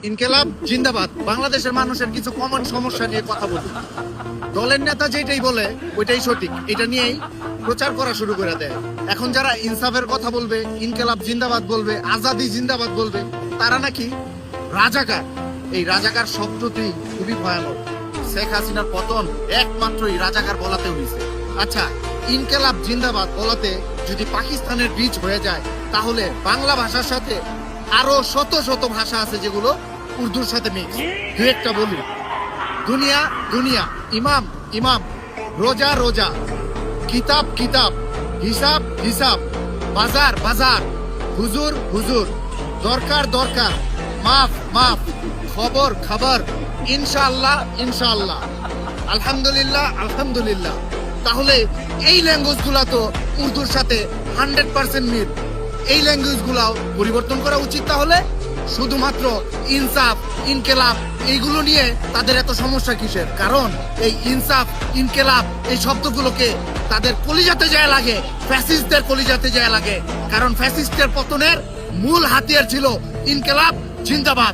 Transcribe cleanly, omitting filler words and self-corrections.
ইনকেলাব জিন্দাবাদ। বাংলাদেশের মানুষের কিছু কমন সমস্যা নিয়ে কথা বলি। দলের নেতা যেটাই বলে ওইটাই সঠিক, এটা নিয়েই প্রচার করা শুরু করে দেয়। এখন যারা ইনসাফের কথা বলবে, ইনকেলাব জিন্দাবাদ বলবে, আজাদি জিন্দাবাদ বলবে, তারা নাকি রাজাকার। এই রাজাকার শব্দটি খুবই ভয়ানক। শেখ হাসিনার পতন একমাত্রই রাজাকার বলাতে হয়েছে। আচ্ছা, ইনকেলাব জিন্দাবাদ বলাতে যদি পাকিস্তানের বীজ হয়ে যায়, তাহলে বাংলা ভাষার সাথে আরো শত শত ভাষা আছে যেগুলো উর্দুর সাথে মিক্স। দু একটা বলি, দুনিয়া দুনিয়া, ইমাম ইমাম, রোজা রোজা, কিতাব কিতাব, হিসাব হিসাব, বাজার বাজার, হুজুর হুজুর, দরকার দরকার, মাফ মাফ, খবর খবর, ইনশাআল্লাহ ইনশাআল্লাহ, আলহামদুলিল্লাহ আলহামদুলিল্লাহ। তাহলে এই ল্যাঙ্গুয়েজ গুলা তো উর্দুর সাথে 100% মিল। এই ল্যাঙ্গুয়েজ গুলাও পরিবর্তন করা উচিত। তাহলে শুধুমাত্র ইনসাফ ইনকেলাব এইগুলো নিয়ে তাদের এত সমস্যা কিসের? কারণ এই ইনসাফ ইনকেলাব এই শব্দগুলোকে তাদের কলিজাতে যায় লাগে, ফ্যাসিস্টদের কলিজাতে যায় লাগে। কারণ ফ্যাসিস্টের পতনের মূল হাতিয়ার ছিল ইনকেলাব জিন্দাবাদ।